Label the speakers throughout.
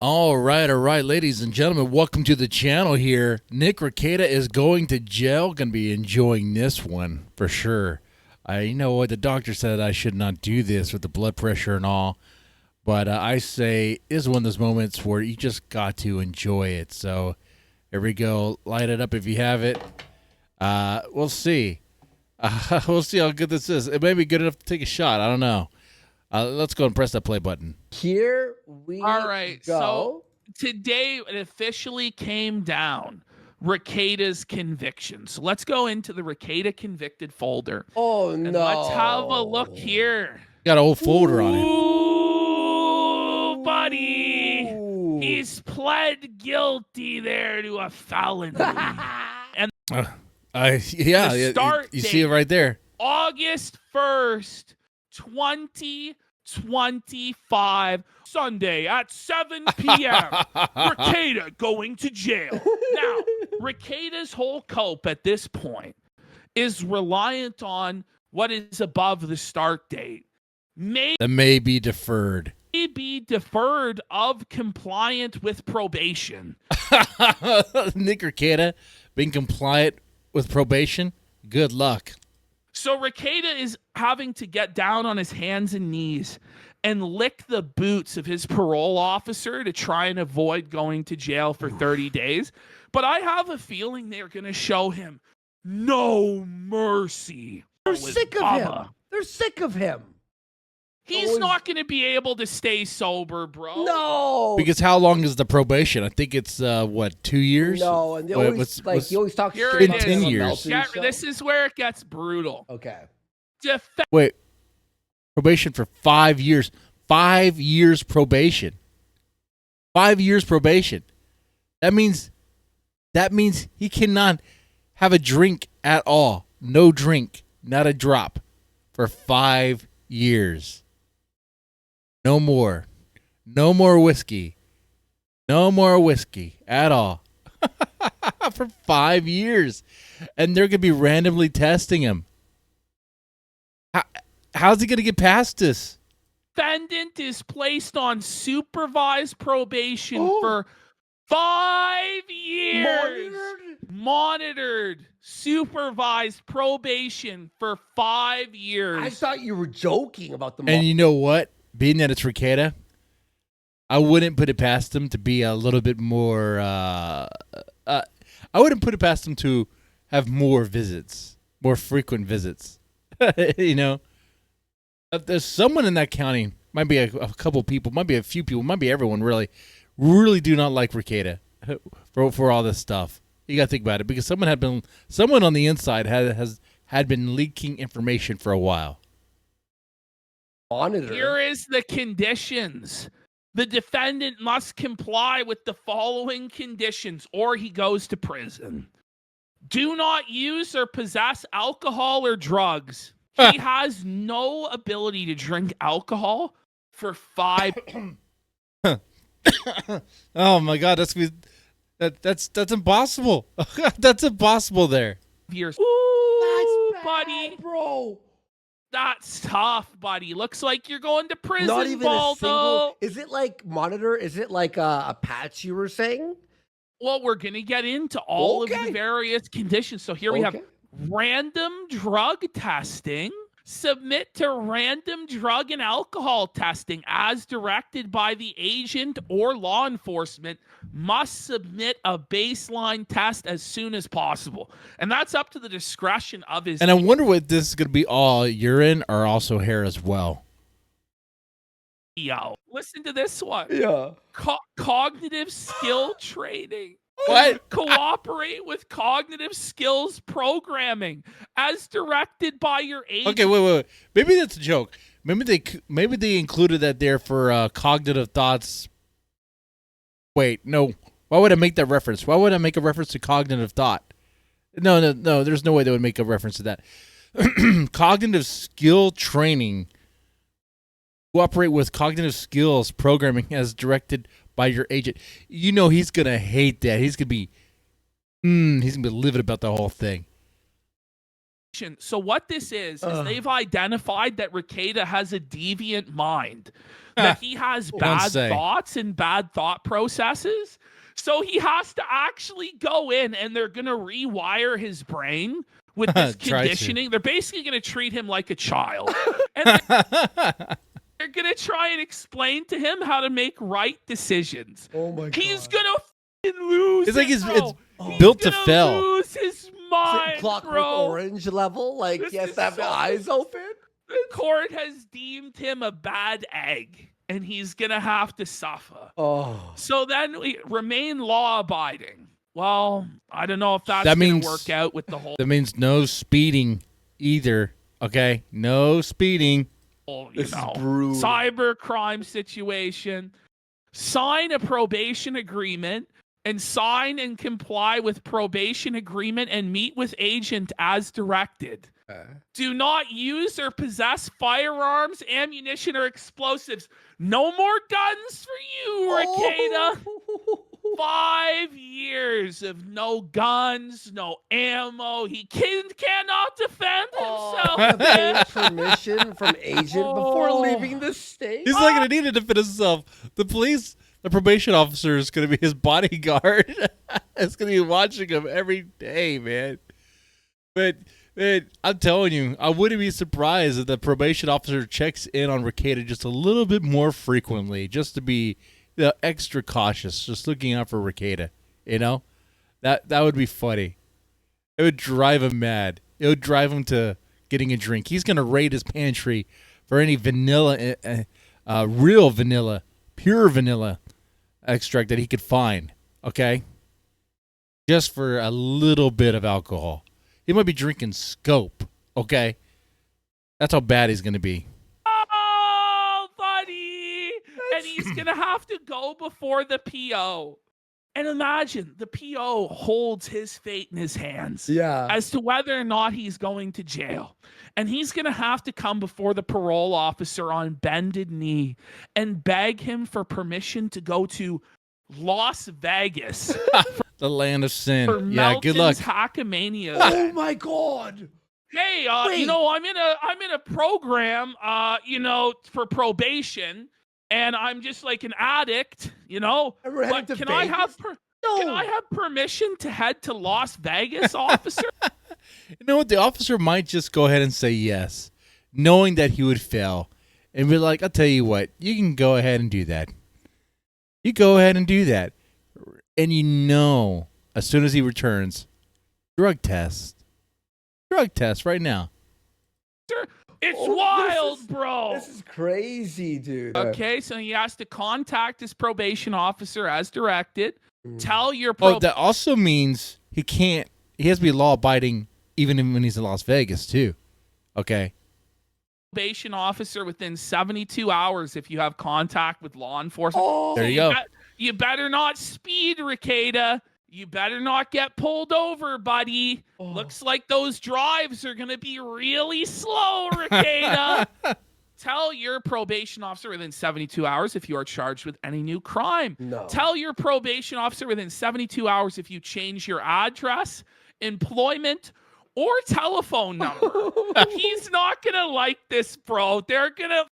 Speaker 1: All right, ladies and gentlemen, welcome to the channel here. Nick Rekieta is going to jail. Going to be enjoying this one for sure. You know what? The doctor said I should not do this with the blood pressure and all, but I say this is one of those moments where you just got to enjoy it. So here we go. Light it up if you have it. We'll see. We'll see how good this is. It may be good enough to take a shot. I don't know. Let's go and press that play button.
Speaker 2: Here we
Speaker 3: All right,
Speaker 2: go.
Speaker 3: so today it officially came down. Rekieta's conviction. So let's go into the Rekieta convicted folder.
Speaker 2: Oh,
Speaker 3: And
Speaker 2: no.
Speaker 3: let's have a look here.
Speaker 1: Got a whole folder on it.
Speaker 3: Ooh, buddy.
Speaker 2: Ooh.
Speaker 3: He's pled guilty there to a felony. And
Speaker 1: Yeah,
Speaker 3: The start
Speaker 1: you see it right there.
Speaker 3: August 1st, 2025, Sunday at 7 p.m. Rekieta going to jail. Now, Rekieta's whole cope at this point is reliant on what is above the start date.
Speaker 1: That may be deferred.
Speaker 3: May be deferred of compliant with probation.
Speaker 1: Nick Rekieta being compliant with probation. Good luck.
Speaker 3: So Rekieta is having to get down on his hands and knees and lick the boots of his parole officer to try and avoid going to jail for 30 days. But I have a feeling they're going to show him no mercy.
Speaker 2: They're sick of him. They're sick of him.
Speaker 3: He's not going to be able to stay sober, bro.
Speaker 2: No.
Speaker 1: Because how long is the probation? I think it's, 2 years?
Speaker 2: No, and they
Speaker 1: Wait,
Speaker 2: always, he always talks
Speaker 3: Here
Speaker 2: shit
Speaker 3: it
Speaker 2: about
Speaker 3: is.
Speaker 2: him
Speaker 1: 10
Speaker 2: on
Speaker 1: years.
Speaker 2: Nelson
Speaker 3: Yeah,
Speaker 2: show.
Speaker 3: this is where it gets brutal.
Speaker 2: Okay.
Speaker 1: Wait. Probation for 5 years. 5 years probation. 5 years probation. That means he cannot have a drink at all. No drink. Not a drop. For 5 years. No more. No more whiskey. No more whiskey at all. For 5 years. And they're going to be randomly testing him. How's he going to get past this?
Speaker 3: Defendant is placed on supervised probation for 5 years. Monitored, supervised probation for 5 years.
Speaker 2: I thought you were joking about the
Speaker 1: And you know what? Being that it's Rekieta, I wouldn't put it past him to be a little bit more. I wouldn't put it past him to have more visits, more frequent visits. You know, if there's someone in that county, might be a couple people, might be a few people, might be everyone. Really do not like Rekieta for all this stuff. You got to think about it because someone on the inside had been leaking information for a while.
Speaker 2: monitor.
Speaker 3: Here is the conditions. The defendant must comply with the following conditions or he goes to prison. Do not use or possess alcohol or drugs. He has no ability to drink alcohol for 5
Speaker 1: Oh my God, that's impossible. That's impossible there.
Speaker 3: years.
Speaker 2: Ooh,
Speaker 3: That's buddy.
Speaker 2: bro.
Speaker 3: That's tough, buddy. Looks like you're going to prison,
Speaker 2: Not even
Speaker 3: Baldo.
Speaker 2: a single. Is it like monitor? Is it like a patch you were saying?
Speaker 3: Well, we're going to get into all of the
Speaker 2: Okay.
Speaker 3: various conditions. So here we have
Speaker 2: Okay.
Speaker 3: random drug testing. Submit to random drug and alcohol testing as directed by the agent or law enforcement. Must submit a baseline test as soon as possible. And that's up to the discretion of his
Speaker 1: And I wonder what this is going to be, all urine or also hair as well.
Speaker 3: EO. Listen to this one.
Speaker 2: Yeah.
Speaker 3: Cognitive skill training.
Speaker 1: What?
Speaker 3: Cooperate with cognitive skills programming as directed by your agent.
Speaker 1: Okay, wait. Maybe that's a joke. Maybe they included that there for cognitive thoughts. Wait, no. Why would I make that reference? Why would I make a reference to cognitive thought? No. There's no way they would make a reference to that. Cognitive skill training. Cooperate with cognitive skills programming as directed by your agent. You know he's gonna hate that. He's gonna be livid about the whole thing.
Speaker 3: So what this is they've identified that Rekieta has a deviant mind, that he has bad thoughts and bad thought processes. So he has to actually go in and they're going to rewire his brain with this conditioning. They're basically going to treat him like a child. And they're going to try and explain to him how to make right decisions.
Speaker 2: Oh my God.
Speaker 3: He's going to lose.
Speaker 1: It's like it's
Speaker 3: He's
Speaker 1: built to fail.
Speaker 3: Lose his mind,
Speaker 2: Clockwork
Speaker 3: bro.
Speaker 2: Orange level? Like,
Speaker 3: This
Speaker 2: he has
Speaker 3: is
Speaker 2: to have
Speaker 3: so-
Speaker 2: eyes open?
Speaker 3: The court has deemed him a bad egg, and he's going to have to suffer.
Speaker 2: Oh.
Speaker 3: So then we remain law-abiding. Well, I don't know if that's
Speaker 1: That
Speaker 3: going
Speaker 1: means-
Speaker 3: to work out with the whole,
Speaker 1: That means no speeding either. Okay, no speeding.
Speaker 2: This is brutal.
Speaker 3: cyber crime situation. Sign a probation agreement and sign and comply with probation agreement and meet with agent as directed. Do not use or possess firearms, ammunition, or explosives. No more guns for you, Rekieta. 5 years of no guns, no ammo. He cannot defend himself.
Speaker 2: Obtain permission from agent before leaving the state?
Speaker 1: He's not going to need to defend himself. The probation officer is going to be his bodyguard. It's going to be watching him every day, man. But man, I'm telling you, I wouldn't be surprised if the probation officer checks in on Rekieta just a little bit more frequently, just to be extra cautious, just looking out for Rekieta. You know, that would be funny. It would drive him mad. It would drive him to getting a drink. He's going to raid his pantry for any vanilla, real vanilla, pure vanilla extract that he could find. Okay, just for a little bit of alcohol. He might be drinking Scope. Okay, that's how bad he's going to be.
Speaker 3: Oh, buddy. And he's going to have to go before the PO. And imagine the PO holds his fate in his hands as to whether or not he's going to jail. And he's going to have to come before the parole officer on bended knee and beg him for permission to go to Las Vegas.
Speaker 1: The land of sin.
Speaker 3: For
Speaker 1: Yeah, good luck.
Speaker 3: Hackamania.
Speaker 2: Oh my God.
Speaker 3: Hey,
Speaker 2: Wait.
Speaker 3: you know, I'm in a program, you know, for probation, and I'm just like an addict, you know.
Speaker 2: And we're heading
Speaker 3: But
Speaker 2: to
Speaker 3: can I have
Speaker 2: Vegas?
Speaker 3: can I have permission to head to Las Vegas, officer?
Speaker 1: You know what? The officer might just go ahead and say yes, knowing that he would fail, and be like, "I'll tell you what, you can go ahead and do that. You go ahead and do that." And you know, as soon as he returns, drug test right now.
Speaker 3: It's
Speaker 2: Oh,
Speaker 3: wild, bro.
Speaker 2: This is crazy, dude.
Speaker 3: Okay, so he has to contact his probation officer as directed. Tell your
Speaker 1: Oh, that also means he has to be law abiding even when he's in Las Vegas too. Okay.
Speaker 3: probation officer within 72 hours if you have contact with law enforcement.
Speaker 2: Oh,
Speaker 1: There you go.
Speaker 3: You better not speed, Rekieta. You better not get pulled over, buddy. Looks like those drives are going to be really slow, Rekieta. Tell your probation officer within 72 hours if you are charged with any new crime.
Speaker 2: No.
Speaker 3: Tell your probation officer within 72 hours if you change your address, employment, or telephone number. He's not going to like this, bro. They're going to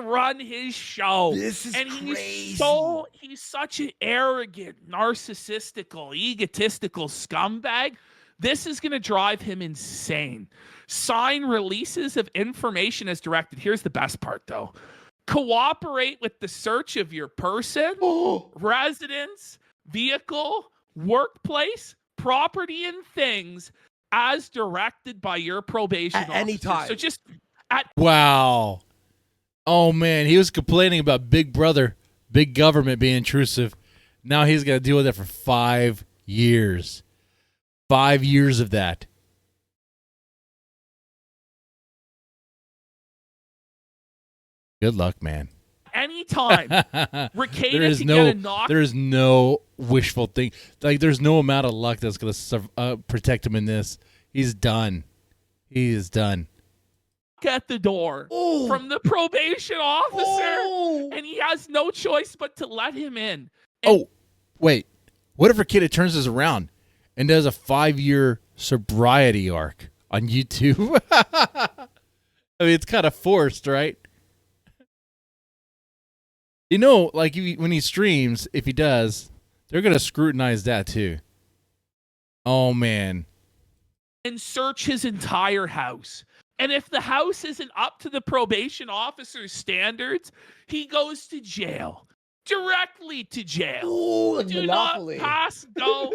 Speaker 3: run his show.
Speaker 2: This is
Speaker 3: and
Speaker 2: crazy.
Speaker 3: He's such an arrogant, narcissistical, egotistical scumbag. This is going to drive him insane. Sign releases of information as directed. Here's the best part, though. Cooperate with the search of your person, residence, vehicle, workplace, property, and things as directed by your probation
Speaker 2: At any
Speaker 3: officer.
Speaker 2: time.
Speaker 3: So just
Speaker 1: Wow. Oh man, he was complaining about Big Brother, big government being intrusive. Now he's got to deal with that for 5 years. 5 years of that. Good luck, man.
Speaker 3: anytime. Rekieta
Speaker 1: There is
Speaker 3: to
Speaker 1: no,
Speaker 3: get a knock.
Speaker 1: there is no wishful thing. Like there's no amount of luck that's gonna protect him in this. He's done. He is done.
Speaker 3: At the door from the probation officer, and he has no choice but to let him in. And
Speaker 1: Wait. What if Rekieta turns this around and does a 5-year sobriety arc? on YouTube. I mean, it's kind of forced, right? You know, like when he streams, if he does, they're going to scrutinize that too. Oh, man.
Speaker 3: And search his entire house. And if the house isn't up to the probation officer's standards, he goes to jail. Directly to jail.
Speaker 2: Ooh, like
Speaker 3: Do
Speaker 2: Monopoly.
Speaker 3: not pass go.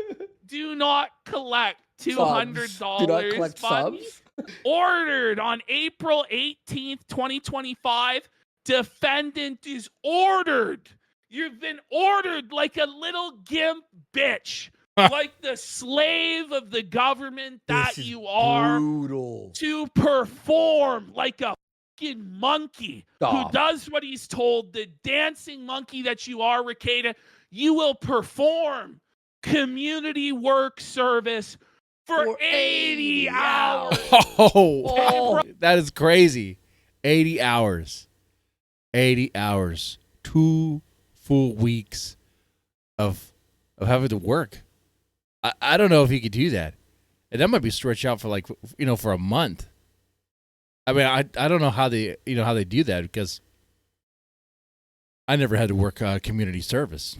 Speaker 3: Do not collect $200.
Speaker 2: Do not collect
Speaker 3: Buddy.
Speaker 2: subs.
Speaker 3: Ordered on April 18th, 2025. Defendant is ordered. You've been ordered like a little gimp bitch. Like the slave of the government that you are,
Speaker 2: brutal.
Speaker 3: to perform like a fucking monkey who does what he's told. The dancing monkey that you are, Rekieta, you will perform community work service for 80 hours.
Speaker 1: Oh, that is crazy. 80 hours. 80 hours. 2 full weeks of having to work. I don't know if he could do that. And that might be stretched out for like, for a month. I mean, I don't know how they, how they do that, because I never had to work community service.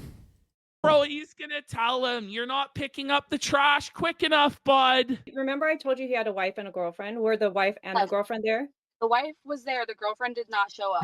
Speaker 3: Bro, he's going to tell him, you're not picking up the trash quick enough, bud.
Speaker 4: Remember I told you he had a wife and a girlfriend? Were the wife and the girlfriend there?
Speaker 5: The wife was there. The girlfriend did not show up.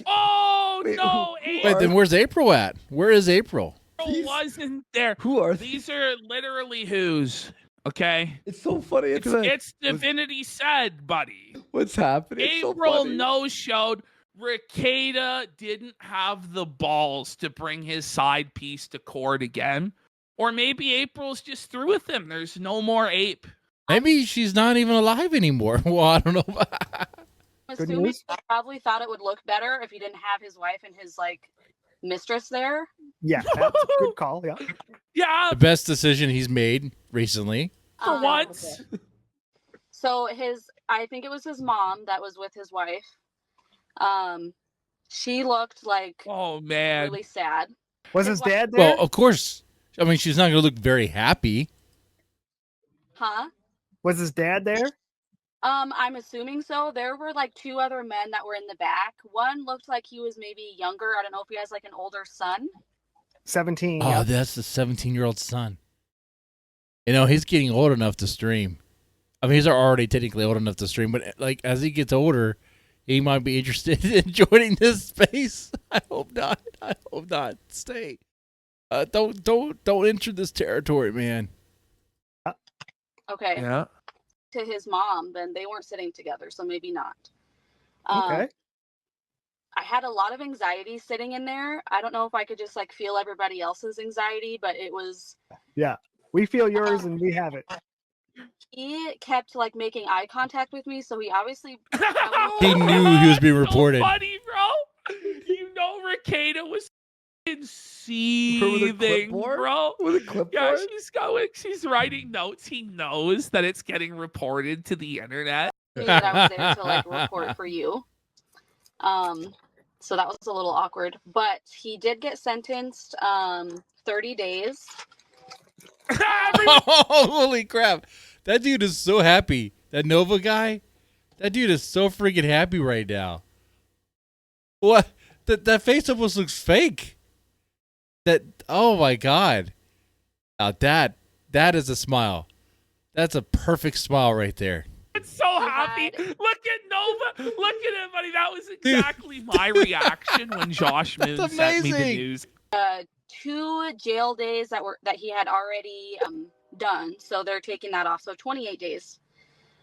Speaker 3: Oh, no.
Speaker 1: Wait, then where's April at? Where is April?
Speaker 3: April wasn't there.
Speaker 2: Who are
Speaker 3: these? Are literally who's. Okay?
Speaker 2: It's so funny.
Speaker 3: It's Divinity said, buddy.
Speaker 2: What's happening?
Speaker 3: April no-showed. Rekieta didn't have the balls to bring his side piece to court again. Or maybe April's just through with him. There's no more Ape.
Speaker 1: Maybe she's not even alive anymore. Well, I don't know.
Speaker 5: Assuming he probably thought it would look better if he didn't have his wife and his mistress there.
Speaker 6: Yeah, that's a good call. Yeah.
Speaker 3: Yeah.
Speaker 1: The best decision he's made recently.
Speaker 3: For once.
Speaker 5: Okay. So I think it was his mom that was with his wife. She looked like really sad.
Speaker 6: Was his dad there?
Speaker 1: Well, of course. I mean, she's not going to look very happy.
Speaker 5: Huh?
Speaker 6: Was his dad there?
Speaker 5: I'm assuming so. There were 2 other men that were in the back. One looked like he was maybe younger. I don't know if he has an older son.
Speaker 6: 17.
Speaker 1: Oh,
Speaker 6: yeah.
Speaker 1: that's the 17-year-old son. He's getting old enough to stream. I mean, he's already technically old enough to stream, but as he gets older, he might be interested in joining this space. I hope not. I hope not. Stay. Don't enter this territory, man.
Speaker 5: Okay.
Speaker 2: Yeah.
Speaker 5: To his mom, then they weren't sitting together, so maybe not.
Speaker 6: Okay.
Speaker 5: I had a lot of anxiety sitting in there. I don't know if I could just feel everybody else's anxiety, but it was.
Speaker 6: Yeah, we feel yours and we have it.
Speaker 5: He kept making eye contact with me, so he obviously.
Speaker 1: He knew he was being reported.
Speaker 3: So funny, bro. Rekieta was seething, bro.
Speaker 2: With a clipboard?
Speaker 3: Yeah, she's writing notes. He knows that it's getting reported to the internet.
Speaker 5: That I was there to report for you. So that was a little awkward, but he did get sentenced 30 days.
Speaker 1: Holy crap. That dude is so happy. That Nova guy, that dude is so freaking happy right now. What? That face almost looks fake. Oh my God. Now that is a smile. That's a perfect smile right there.
Speaker 3: It's so happy. Look at Nova. Look at him, buddy. That was exactly my reaction when Josh Moon sent me the news.
Speaker 5: 2 jail days that he had already done, so they're taking that off. So 28 days.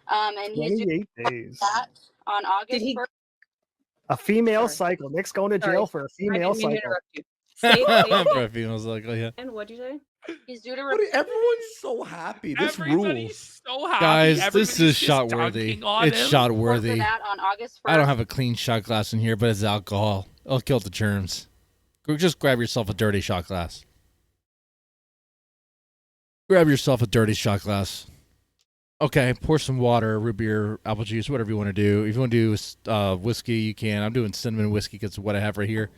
Speaker 5: And he's
Speaker 6: 28 days.
Speaker 5: That on August 1st.
Speaker 6: A female cycle. Nick's going to jail for a female cycle.
Speaker 1: For a female cycle, yeah.
Speaker 4: And what'd you say?
Speaker 5: He's due to.
Speaker 2: Everyone's so happy. This
Speaker 3: Everybody's
Speaker 2: rules.
Speaker 3: so happy.
Speaker 1: Guys, this
Speaker 3: Everybody's
Speaker 1: is
Speaker 3: just
Speaker 1: shot worthy.
Speaker 3: dunking on
Speaker 1: It's
Speaker 3: him.
Speaker 1: shot
Speaker 5: For
Speaker 1: worthy.
Speaker 5: that on August 1st.
Speaker 1: I don't have a clean shot glass in here, but it's alcohol. It'll kill the germs. Just grab yourself a dirty shot glass. Grab yourself a dirty shot glass. Okay, pour some water, root beer, apple juice, whatever you want to do. If you want to do whiskey, you can. I'm doing cinnamon whiskey because what I have right here.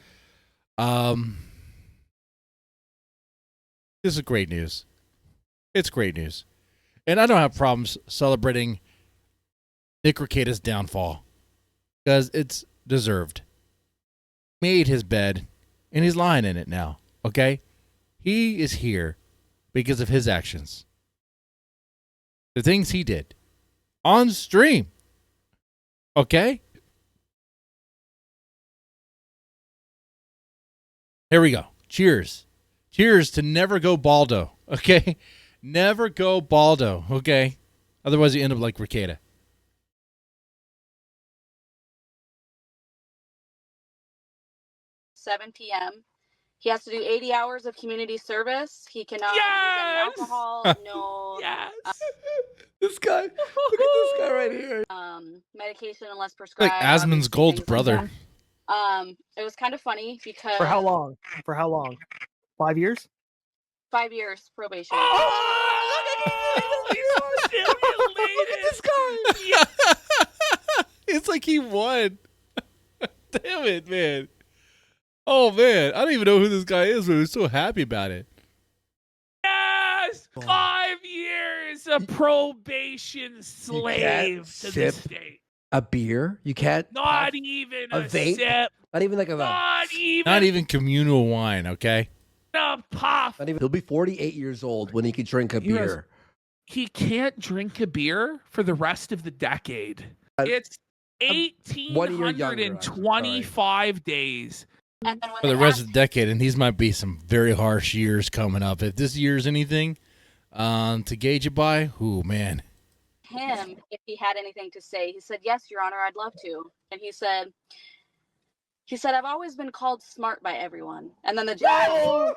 Speaker 1: This is great news. It's great news. And I don't have problems celebrating Nick Rekieta's downfall because it's deserved. Made his bed, and he's lying in it now. Okay, he is here because of his actions, the things he did on stream. Okay, here we go. Cheers, cheers to never go Baldo. Okay, never go Baldo. Okay, otherwise you end up like Rekieta.
Speaker 5: 7 p.m. He has to do 80 hours of community service. He cannot use any
Speaker 3: Yes!
Speaker 5: alcohol, no
Speaker 3: Yes.
Speaker 2: This guy. Look at this guy right here.
Speaker 5: medication unless prescribed.
Speaker 1: Like Asmon's
Speaker 5: obviously,
Speaker 1: Gold's
Speaker 5: things like
Speaker 1: brother.
Speaker 5: that. It was kind of funny because
Speaker 6: For how long? For how long? 5 years?
Speaker 5: 5 years probation.
Speaker 3: Oh, look at him.
Speaker 2: Look at this guy.
Speaker 1: It's like he won. Damn it, man. Oh, man. I don't even know who this guy is, but I'm so happy about it.
Speaker 3: Yes! 5 years of probation slave to the
Speaker 2: sip
Speaker 3: state.
Speaker 2: A beer? You can't.
Speaker 3: Not
Speaker 2: have
Speaker 3: even
Speaker 2: a
Speaker 3: a
Speaker 2: vape?
Speaker 3: sip.
Speaker 2: Not even like a.
Speaker 3: Not even,
Speaker 1: Not even communal wine, okay?
Speaker 3: a puff.
Speaker 2: Not even. He'll be 48 years old when he can drink a
Speaker 3: You guys-
Speaker 2: beer.
Speaker 3: He can't drink a beer for the rest of the decade. It's
Speaker 2: I'm 1 year younger, I'm
Speaker 3: 1,825 days.
Speaker 5: And then when
Speaker 1: For the
Speaker 5: they
Speaker 1: rest
Speaker 5: asked
Speaker 1: of the decade, and these might be some very harsh years coming up. If this year's anything to gauge it by, ooh, man.
Speaker 5: him if he had anything to say, he said, "Yes, Your Honor, I'd love to." And he said, "I've always been called smart by everyone." And then the judge,
Speaker 3: No!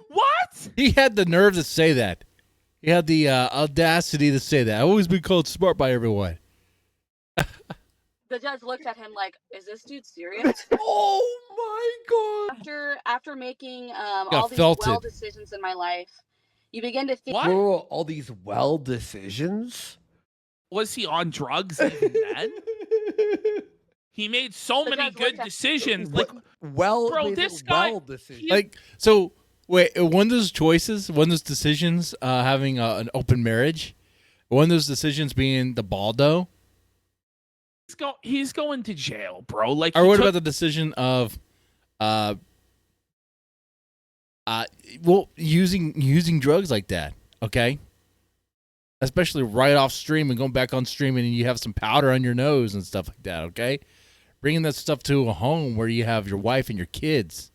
Speaker 3: What?
Speaker 1: He had the nerve to say that. He had the audacity to say that. I've always been called smart by everyone.
Speaker 5: the judge looked at him like, "Is this dude serious?"
Speaker 2: Oh my god.
Speaker 5: After making all these
Speaker 1: felted.
Speaker 5: well decisions in my life, you begin to think.
Speaker 3: What?
Speaker 2: Whoa, all these well decisions.
Speaker 3: Was he on drugs even then? He made so
Speaker 5: The
Speaker 3: many
Speaker 5: judge
Speaker 3: good
Speaker 5: looked at-
Speaker 3: decisions. Like,
Speaker 2: Well,
Speaker 3: Bro,
Speaker 2: made it
Speaker 3: this guy-
Speaker 2: well decisions.
Speaker 1: Like, so, wait, one of those choices, one of those decisions, having an open marriage, one of those decisions being the Baldo,
Speaker 3: he's going to jail, bro. Like,
Speaker 1: or
Speaker 3: he
Speaker 1: what
Speaker 3: took-
Speaker 1: about the decision of, using drugs like that, okay? Especially right off stream and going back on stream and you have some powder on your nose and stuff like that, okay? Bringing that stuff to a home where you have your wife and your kids.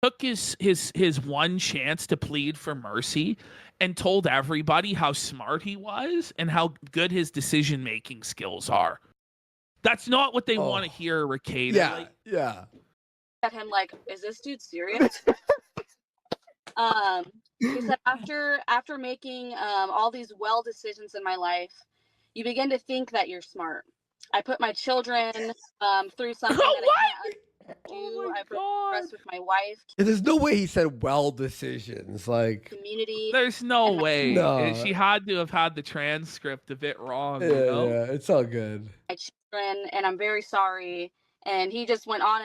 Speaker 3: took his one chance to plead for mercy and told everybody how smart he was and how good his decision-making skills are. That's not what they want to hear, Rekieta.
Speaker 2: yeah,
Speaker 3: Like,
Speaker 2: yeah.
Speaker 5: At him like, "Is this dude serious?" He said, after making all these well decisions in my life, you begin to think that you're smart. I put my children through something that I can't undo. I progressed with my wife,
Speaker 2: There's no way he said well decisions. Like,
Speaker 5: community.
Speaker 3: there's no way.
Speaker 2: No.
Speaker 3: She had to have had the transcript a bit wrong,
Speaker 2: yeah,
Speaker 3: you know?
Speaker 2: yeah, it's all good.
Speaker 5: My children, and I'm very sorry. And he just went on,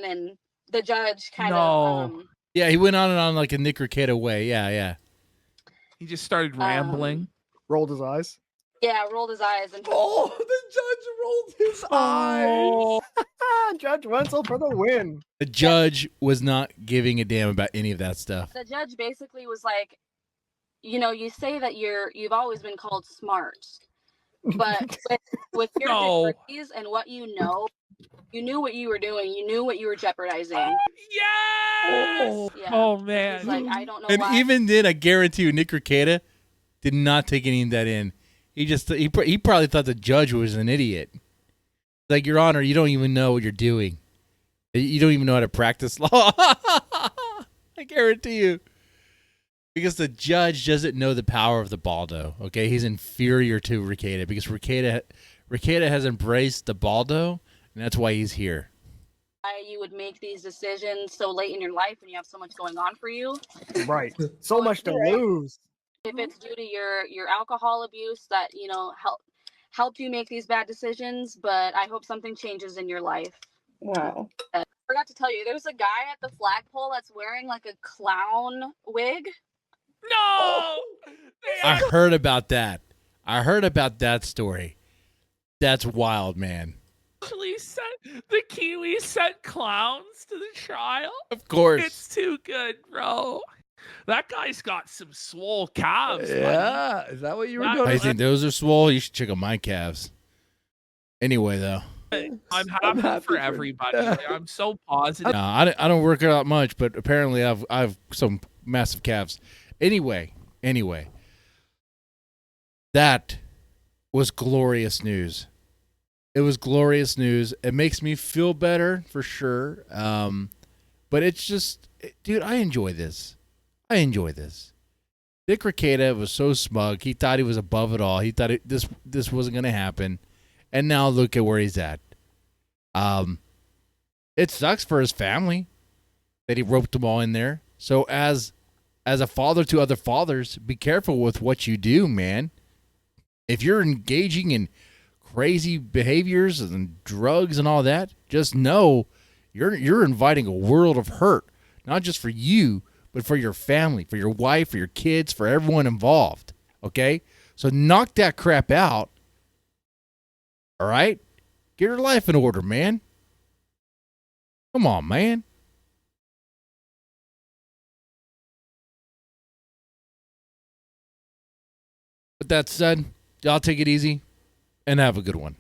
Speaker 5: and the judge kind of
Speaker 1: Yeah, he went on and on like a Nick Rekieta way. Yeah.
Speaker 3: He just started rambling.
Speaker 6: Rolled his eyes.
Speaker 5: rolled his eyes and
Speaker 2: Oh, the judge rolled his eyes.
Speaker 6: Judge Wenzel for the win.
Speaker 1: The judge was not giving a damn about any of that stuff.
Speaker 5: the judge basically was like, you say that you've always been called smart, but with your
Speaker 3: No.
Speaker 5: degrees and what you knew what you were doing, you knew what you were jeopardizing.
Speaker 3: Yes!
Speaker 5: Yeah.
Speaker 3: Oh,
Speaker 5: He's
Speaker 3: man.
Speaker 5: like, I don't know
Speaker 1: And
Speaker 5: why.
Speaker 1: even then, I guarantee you, Nick Rekieta did not take any of that in. He probably thought the judge was an idiot. Like, Your Honor, you don't even know what you're doing. You don't even know how to practice law. I guarantee you. Because the judge doesn't know the power of the Baldo. Okay, he's inferior to Rekieta because Rekieta has embraced the Baldo, and that's why he's here.
Speaker 5: Why you would make these decisions so late in your life when you have so much going on for you.
Speaker 6: Right. So much to lose.
Speaker 5: If it's due to your alcohol abuse that helped you make these bad decisions, but I hope something changes in your life.
Speaker 4: Wow.
Speaker 5: I forgot to tell you, there's a guy at the flagpole that's wearing like a clown wig.
Speaker 3: No!
Speaker 1: I heard about that. I heard about that story. That's wild, man.
Speaker 3: Actually sent the Kiwi sent clowns to the trial.
Speaker 1: Of course.
Speaker 3: It's too good, bro. That guy's got some swole calves. buddy.
Speaker 2: Yeah, is that what you were
Speaker 3: Yeah,
Speaker 1: I
Speaker 2: doing?
Speaker 1: think those are swole. You should check out my calves. Anyway, though.
Speaker 3: I'm happy for everybody. I'm so positive.
Speaker 1: No, I don't work out much, but apparently I've some massive calves. Anyway, that was glorious news. It was glorious news. It makes me feel better for sure. But it's just, dude, I enjoy this. Dick Rekieta was so smug. He thought he was above it all. He thought this wasn't going to happen. And now look at where he's at. It sucks for his family that he roped them all in there. So as a father to other fathers, be careful with what you do, man. If you're engaging in crazy behaviors and drugs and all that, just know you're inviting a world of hurt, not just for you, but for your family, for your wife, for your kids, for everyone involved. Okay? So knock that crap out. All right? Get your life in order, man. Come on, man. With that said, y'all take it easy and have a good one.